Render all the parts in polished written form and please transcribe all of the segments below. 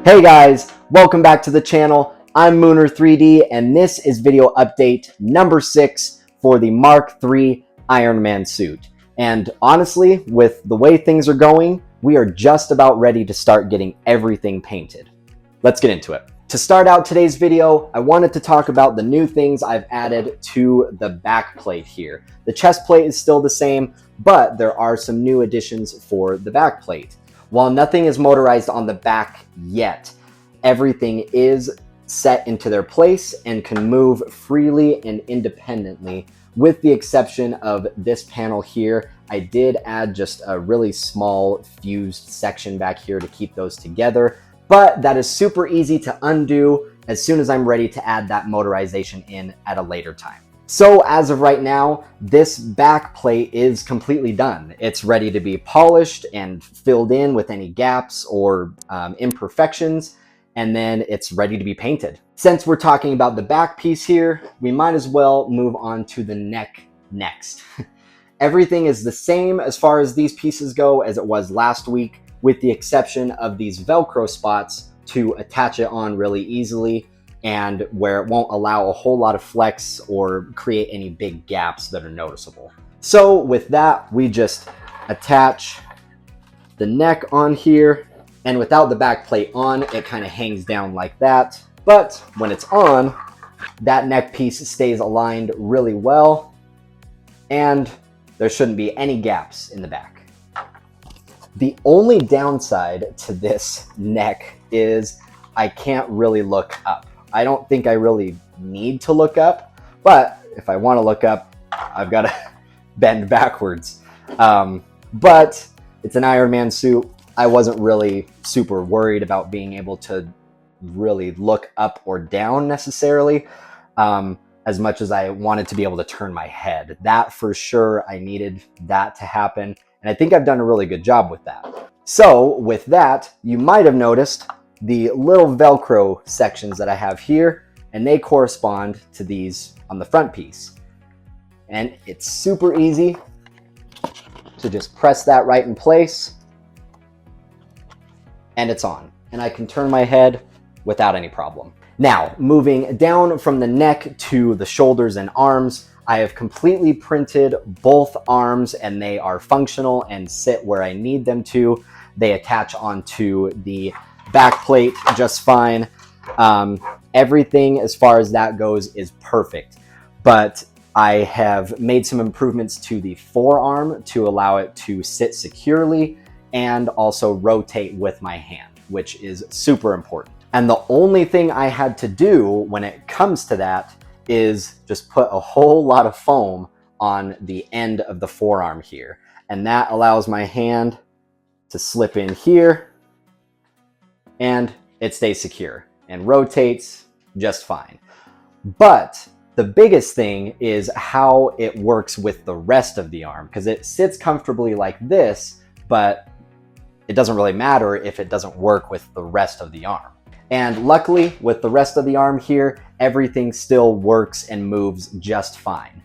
Hey guys, welcome back to the channel. I'm Mooner 3D and this is video update number 6 for the Mark III Iron Man suit. And honestly, with the way things are going, we are just about ready to start getting everything painted. Let's get into it. To start out today's video, I wanted to talk about the new things I've added to the back plate here. The chest plate is still the same, but there are some new additions for the back plate. While nothing is motorized on the back yet, everything is set into their place and can move freely and independently, with the exception of this panel here. I did add just a really small fused section back here to keep those together, but that is super easy to undo as soon as I'm ready to add that motorization in at a later time. So as of right now, this back plate is completely done. It's ready to be polished and filled in with any gaps or imperfections, and then it's ready to be painted. Since we're talking about the back piece here, we might as well move on to the neck next. Everything is the same as far as these pieces go as it was last week, with the exception of these Velcro spots to attach it on really easily, and where it won't allow a whole lot of flex or create any big gaps that are noticeable. So with that, we just attach the neck on here, and without the back plate on, it kind of hangs down like that. But when it's on, that neck piece stays aligned really well, and there shouldn't be any gaps in the back. The only downside to this neck is I can't really look up. I don't think I really need to look up, but if I want to look up, I've got to bend backwards. But it's an Iron Man suit. I wasn't really super worried about being able to really look up or down necessarily, as much as I wanted to be able to turn my head. That for sure, I needed that to happen, and I think I've done a really good job with that. So with that, you might have noticed the little Velcro sections that I have here, and they correspond to these on the front piece. And it's super easy to just press that right in place, and it's on. And I can turn my head without any problem. Now, moving down from the neck to the shoulders and arms, I have completely printed both arms, and they are functional and sit where I need them to. They attach onto the back plate just fine. Everything as far as that goes is perfect, but I have made some improvements to the forearm to allow it to sit securely and also rotate with my hand, which is super important. And the only thing I had to do when it comes to that is just put a whole lot of foam on the end of the forearm here, and that allows my hand to slip in here, and it stays secure and rotates just fine. But the biggest thing is how it works with the rest of the arm, because it sits comfortably like this, but it doesn't really matter if it doesn't work with the rest of the arm. And luckily, with the rest of the arm here, everything still works and moves just fine.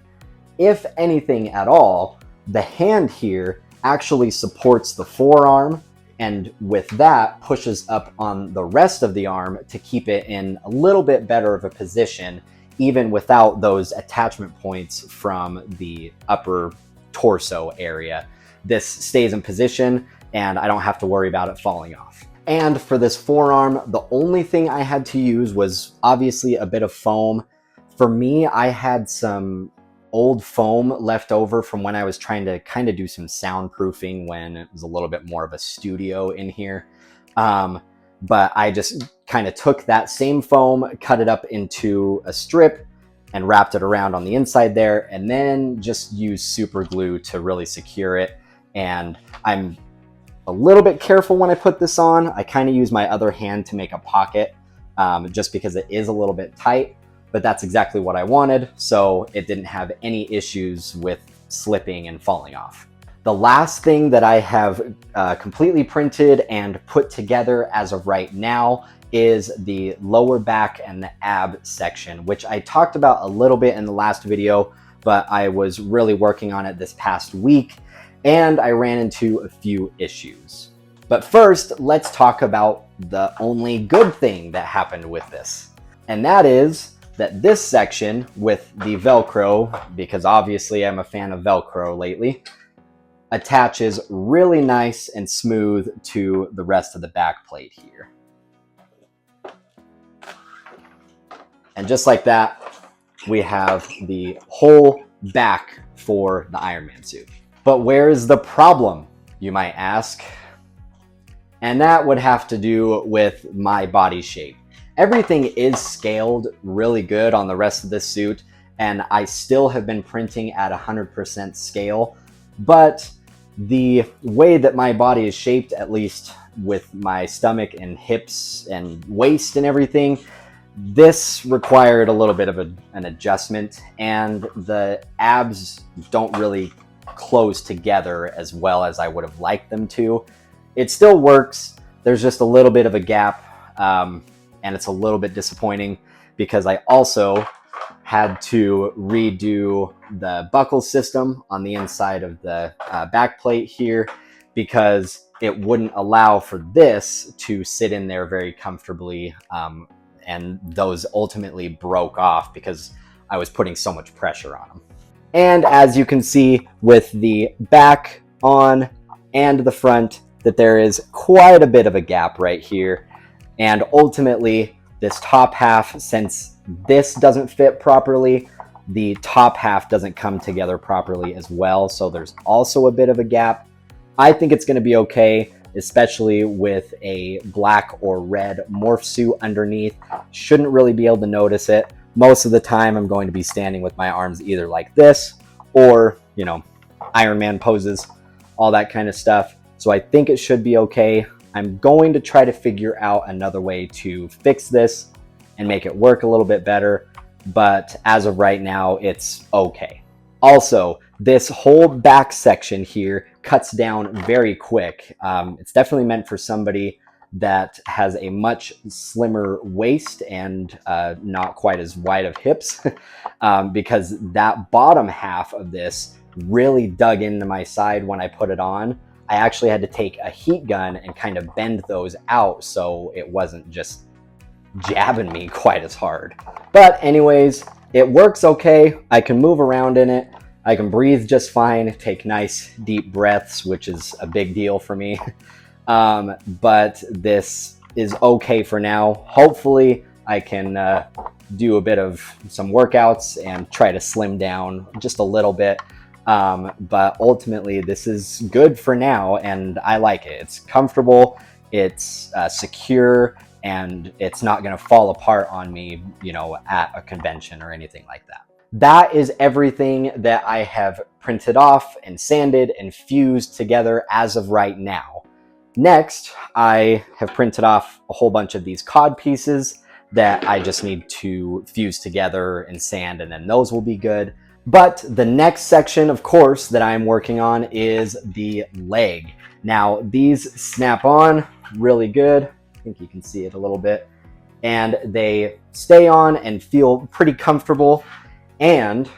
If anything at all, the hand here actually supports the forearm, and with that pushes up on the rest of the arm to keep it in a little bit better of a position, even without those attachment points from the upper torso area. This stays in position and I don't have to worry about it falling off. And for this forearm, the only thing I had to use was obviously a bit of foam. For me, I had some old foam left over from when I was trying to kind of do some soundproofing when it was a little bit more of a studio in here. But I just kind of took that same foam, cut it up into a strip, and wrapped it around on the inside there, and then just used super glue to really secure it. And I'm a little bit careful when I put this on. I kind of use my other hand to make a pocket, just because it is a little bit tight. But that's exactly what I wanted, so it didn't have any issues with slipping and falling off. The last thing that I have completely printed and put together as of right now is the lower back and the ab section, which I talked about a little bit in the last video, but I was really working on it this past week, and I ran into a few issues. But first, let's talk about the only good thing that happened with this. And that is that this section with the Velcro, because obviously I'm a fan of Velcro lately, attaches really nice and smooth to the rest of the back plate here. And just like that, we have the whole back for the Iron Man suit. But where is the problem, you might ask? And that would have to do with my body shape. Everything is scaled really good on the rest of this suit, and I still have been printing at 100% scale, but the way that my body is shaped, at least with my stomach and hips and waist and everything, this required a little bit of an adjustment, and the abs don't really close together as well as I would have liked them to. It still works. There's just a little bit of a gap, and it's a little bit disappointing because I also had to redo the buckle system on the inside of the back plate here because it wouldn't allow for this to sit in there very comfortably, and those ultimately broke off because I was putting so much pressure on them. And as you can see with the back on and the front, that there is quite a bit of a gap right here. And ultimately, this top half, since this doesn't fit properly, the top half doesn't come together properly as well. So there's also a bit of a gap. I think it's going to be okay, especially with a black or red morph suit underneath. Shouldn't really be able to notice it. Most of the time, I'm going to be standing with my arms either like this or, you know, Iron Man poses, all that kind of stuff. So I think it should be okay. I'm going to try to figure out another way to fix this and make it work a little bit better. But as of right now, it's okay. Also, this whole back section here cuts down very quick. It's definitely meant for somebody that has a much slimmer waist and not quite as wide of hips, because that bottom half of this really dug into my side when I put it on. I actually had to take a heat gun and kind of bend those out so it wasn't just jabbing me quite as hard. But anyways, it works okay. I can move around in it. I can breathe just fine, take nice deep breaths, which is a big deal for me. But this is okay for now. Hopefully I can do a bit of some workouts and try to slim down just a little bit. But ultimately this is good for now, and I like it. It's comfortable, it's secure, and it's not going to fall apart on me, you know, at a convention or anything like that. That is everything that I have printed off and sanded and fused together as of right now. Next, I have printed off a whole bunch of these cod pieces that I just need to fuse together and sand, and then those will be good. But the next section, of course, that I'm working on is the leg. Now, these snap on really good. I think you can see it a little bit. And they stay on and feel pretty comfortable. And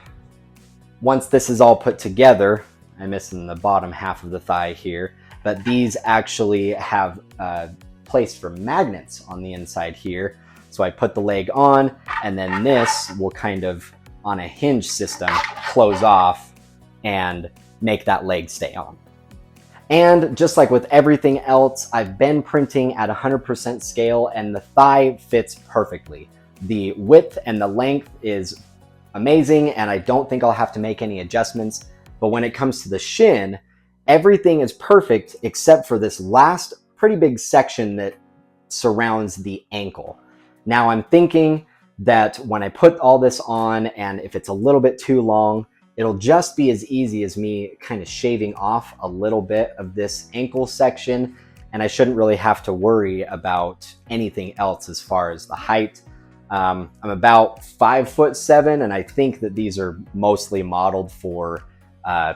once this is all put together, I'm missing the bottom half of the thigh here, but these actually have place for magnets on the inside here. So I put the leg on, and then this will kind of, on a hinge system, close off and make that leg stay on. And just like with everything else, I've been printing at 100% scale, and the thigh fits perfectly. The width and the length is amazing, and I don't think I'll have to make any adjustments. But when it comes to the shin, everything is perfect except for this last pretty big section that surrounds the ankle. Now I'm thinking that when I put all this on, and if it's a little bit too long, it'll just be as easy as me kind of shaving off a little bit of this ankle section, and I shouldn't really have to worry about anything else as far as the height. I'm about 5'7", and I think that these are mostly modeled for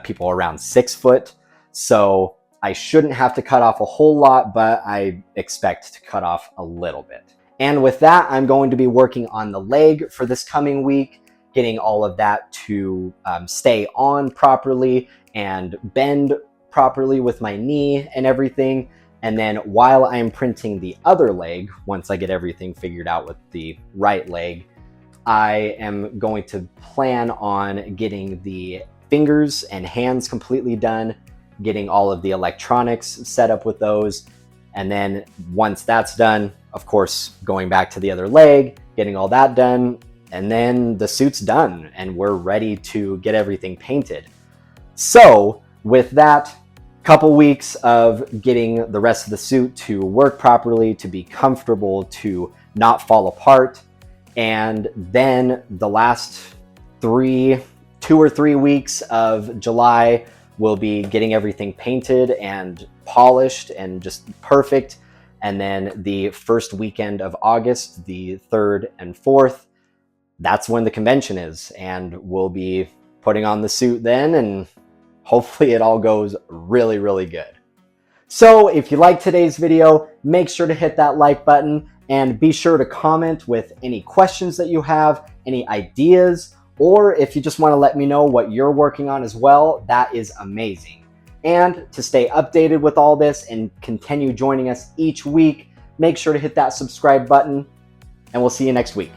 people around 6 foot. So I shouldn't have to cut off a whole lot, but I expect to cut off a little bit. And with that, I'm going to be working on the leg for this coming week, getting all of that to stay on properly and bend properly with my knee and everything. And then while I'm printing the other leg, once I get everything figured out with the right leg, I am going to plan on getting the fingers and hands completely done, getting all of the electronics set up with those. And then once that's done, of course, going back to the other leg, getting all that done, and then the suit's done and we're ready to get everything painted. So with that, couple weeks of getting the rest of the suit to work properly, to be comfortable, to not fall apart, and then the last 2 or 3 weeks of July will be getting everything painted and polished and just perfect. And then the first weekend of August, the 3rd and 4th, that's when the convention is, and we'll be putting on the suit then, and hopefully it all goes really, really good. So if you like today's video, make sure to hit that like button and be sure to comment with any questions that you have, any ideas, or if you just want to let me know what you're working on as well, that is amazing. And to stay updated with all this and continue joining us each week, make sure to hit that subscribe button, and we'll see you next week.